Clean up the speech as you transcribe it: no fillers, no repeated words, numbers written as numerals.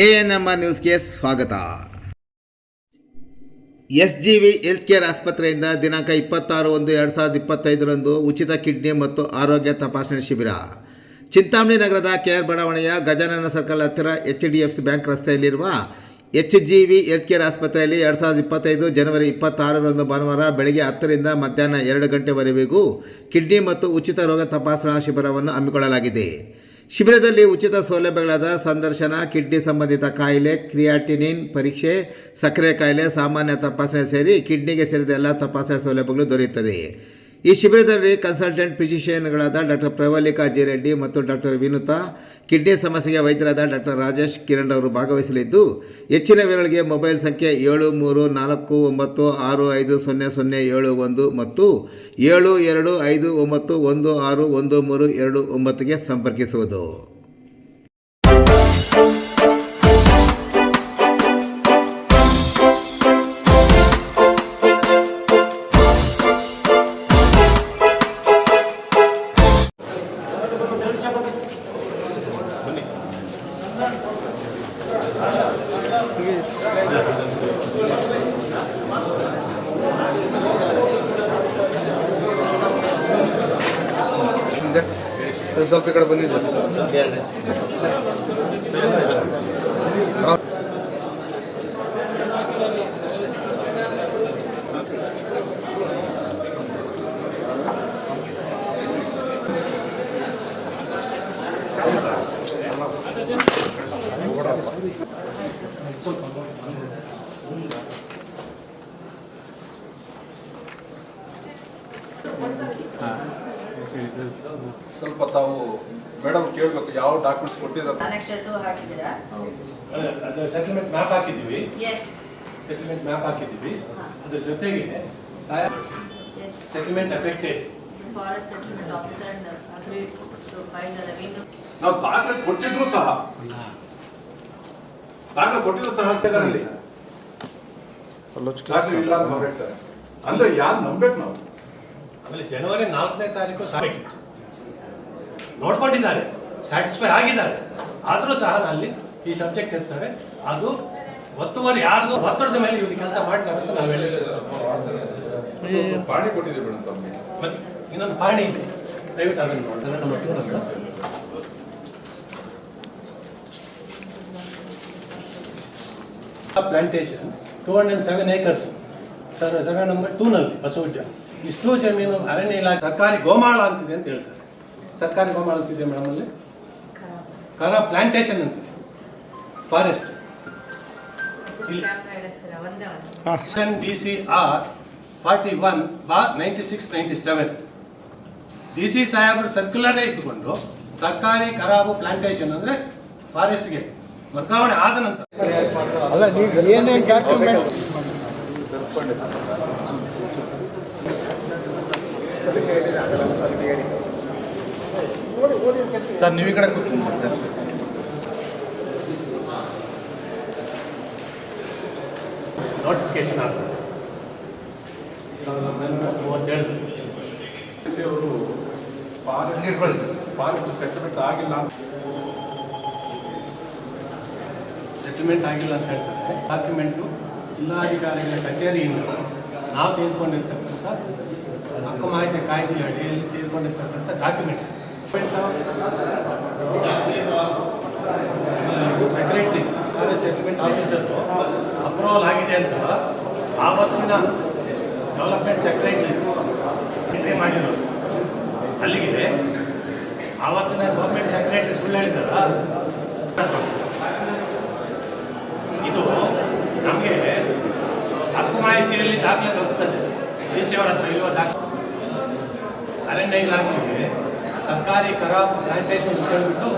ANMR ನ್ಯೂಸ್ಗೆ ಸ್ವಾಗತ. SGV health care ಆಸ್ಪತ್ರೆಯಿಂದ ದಿನಾಂಕ 26/1/2025 ಉಚಿತ ಕಿಡ್ನಿ ಮತ್ತು ಆರೋಗ್ಯ ತಪಾಸಣೆ ಶಿಬಿರ. ಚಿಂತಾಮಣಿ ನಗರದ KR ಬಡಾವಣೆಯ ಗಜಾನನ ಸರ್ಕಲ್ ಹತ್ತಿರ HDFC ಬ್ಯಾಂಕ್ ರಸ್ತೆಯಲ್ಲಿರುವ HGV ಹೆಲ್ತ್ ಕೇರ್ ಆಸ್ಪತ್ರೆಯಲ್ಲಿ 2025 ಜನವರಿ 26 ಭಾನುವಾರ ಬೆಳಗ್ಗೆ 10 ರಿಂದ ಮಧ್ಯಾಹ್ನ 2 ಗಂಟೆವರೆಗೂ ಕಿಡ್ನಿ ಮತ್ತು ಉಚಿತ ರೋಗ ತಪಾಸಣಾ ಶಿಬಿರವನ್ನು ಹಮ್ಮಿಕೊಳ್ಳಲಾಗಿದೆ. ಶಿಬಿರದಲ್ಲಿ ಉಚಿತ ಸೌಲಭ್ಯಗಳಾದ ಸಂದರ್ಶನ, ಕಿಡ್ನಿ ಸಂಬಂಧಿತ ಕಾಯಿಲೆ, ಕ್ರಿಯಾಟಿನಿನ್ ಪರೀಕ್ಷೆ, ಸಕ್ಕರೆ ಕಾಯಿಲೆ, ಸಾಮಾನ್ಯ ತಪಾಸಣೆ ಸೇರಿ ಕಿಡ್ನಿಗೆ ಸೇರಿದ ಎಲ್ಲ ತಪಾಸಣೆ ಸೌಲಭ್ಯಗಳು ದೊರೆಯುತ್ತದೆ. ಈ ಶಿಬಿರದಲ್ಲಿ ಕನ್ಸಲ್ಟೆಂಟ್ ಫಿಸಿಷಿಯನ್ಗಳಾದ ಡಾಕ್ಟರ್ ಪ್ರವಲ್ಲಿಕಾ ಜಿ ರೆಡ್ಡಿ ಮತ್ತು ಡಾಕ್ಟರ್ ವಿನುತಾ, ಕಿಡ್ನಿ ಸಮಸ್ಯೆಗೆ ವೈದ್ಯರಾದ ಡಾಕ್ಟರ್ ರಾಜೇಶ್ ಕಿರಣ್ ಅವರು ಭಾಗವಹಿಸಲಿದ್ದು, ಹೆಚ್ಚಿನ ವಿವರಗಳಿಗೆ ಮೊಬೈಲ್ ಸಂಖ್ಯೆ 7349650071 ಮತ್ತು 7259161329ಗೆ ಸಂಪರ್ಕಿಸುವುದು. ಸ್ವಲ್ಪ ಈ ಕಡೆ ಬಂದಿದ್ದೆ. ಸ್ವಲ್ಪ ತಾವು ಮೇಡಮ್ ಕೇಳಬೇಕು, ಯಾವ ಡಾಕ್ಯುಮೆಂಟ್ಸ್ ಕೊಟ್ಟಿದ್ದಾರೆ. ಸೆಟಲ್ಮೆಂಟ್ ಮ್ಯಾಪ್ ಹಾಕಿದ್ದೀವಿ. ಸೆಟಲ್ಮೆಂಟ್ ಮ್ಯಾಪ್ ಹಾಕಿದ್ದೀವಿ. ಅದ್ರ ಜೊತೆಗೆ ಸೆಟಲ್ಮೆಂಟ್ ಎಫೆಕ್ಟೆಡ್ ನಾವು ದಾಖಲೆ ಕೊಟ್ಟಿದ್ರು ಸಹ ಇದರಲ್ಲಿ ಇಲ್ಲ ಅಂತ ಹೇಳ್ತಾರೆ. ಅಂದ್ರೆ ಯಾರು ನಂಬೇಕು ನಾವು? ಆಮೇಲೆ ಜನವರಿ 4ನೇ ತಾರೀಕು ಸಾಬೇಕಿತ್ತು, ನೋಡ್ಕೊಂಡಿದ್ದಾರೆ, ಸ್ಯಾಟಿಸ್ಫೈ ಆಗಿದ್ದಾರೆ. ಆದರೂ ಸಹ ಅಲ್ಲಿ ಈ ಸಬ್ಜೆಕ್ಟ್ ಇರ್ತಾರೆ. ಅದು ಒತ್ತುವರಿ ಯಾರ್ದು ಒತ್ತಡದ ಮೇಲೆ ಇವ್ರಿಗೆ ಕೆಲಸ ಮಾಡ್ತಾರೆ ಅಂತ ನಾವು ಪಾಣಿ ಕೊಟ್ಟಿದ್ದೀವಿ ಮೇಡಮ್ ತಮಗೆ. ಮತ್ತೆ ಇನ್ನೊಂದು ಪಾಣಿ ಇದೆ, ದಯವಿಟ್ಟು ಅದನ್ನು ನೋಡ್ತಾರೆ. ಪ್ಲಾಂಟೇಶನ್ 207 acres, ಸರ್ವೆ ನಂಬರ್ 2 ನಲ್ಲಿ ಬಸವಡ್ಡ. ಇಷ್ಟು ಜಮೀನು ಅರಣ್ಯ ಇಲಾಖೆ ಸರ್ಕಾರಿ ಗೋಮಾಳ ಅಂತಿದೆ ಅಂತ ಹೇಳ್ತಾರೆ. ಸರ್ಕಾರಿ ಗೋಮಾಳ ಅಂತಿದೆ ಮೇಡಮ್, ಅಲ್ಲಿ ಕರ ಪ್ಲಾಂಟೇಶನ್ ಅಂತಿದೆ, ಫಾರೆಸ್ಟ್. DCR 41/9697 DC ಸಾಹೇಬರು ಸರ್ಕ್ಯುಲರೇ ಇಟ್ಟುಕೊಂಡು ಸರ್ಕಾರಿ ಕರಾಬು ಪ್ಲಾಂಟೇಶನ್ ಅಂದ್ರೆ ಫಾರೆಸ್ಟ್ಗೆ ವರ್ಗಾವಣೆ ಆದ ನಂತರ ಸರ್ ನೀವು ಈ ಕಡೆ ನೋಟಿಫಿಕೇಶನ್ ಆಗ್ತದೆ. 37 ಅವರು ಫಾರೆಸ್ಟ್ ಸೆಟಲ್ಮೆಂಟ್ ಆಗಿಲ್ಲ ಅಂತ ಹೇಳ್ತಾರೆ. ಡಾಕ್ಯುಮೆಂಟು ಜಿಲ್ಲಾಧಿಕಾರಿಗಳ ಕಚೇರಿಯಿಂದ ನಾವು ತೆಗೆದುಕೊಂಡಿರ್ತಕ್ಕಂಥ ಹಕ್ಕು ಮಾಹಿತಿ ಕಾಯ್ದೆ ಅಡಿಯಲ್ಲಿ ತೆಗೆದುಕೊಂಡಿರ್ತಕ್ಕಂಥ document. Secretary settlement officer approval ಆಗಿದೆ ಅಂತ ಆವತ್ತಿನ ಡೆವಲಪ್ಮೆಂಟ್ ಸೆಕ್ರೆಟರಿ ಎಂಟ್ರಿ ಮಾಡಿರೋದು. ಅಲ್ಲಿಗೆ ಆವತ್ತಿನ ಗೌರ್ಮೆಂಟ್ ಸೆಕ್ರೆಟರಿ ಸುಳ್ಳು ಹೇಳಿದಾರ. ಇದು ನಮಗೆ ಹಕ್ಕು ಮಾಹಿತಿಯಲ್ಲಿ ದಾಖಲೆ ದೊರಕುತ್ತದೆ. DC ಅವರ ಹತ್ರ ಇರುವ ದಾಖಲೆ ಅರಣ್ಯ ಇಲಾಖೆಗೆ ಸರ್ಕಾರಿ ಕರಾಬ್ ಪ್ಲಾಂಟೇಶನ್ ಅಂತ ಹೇಳ್ಬಿಟ್ಟು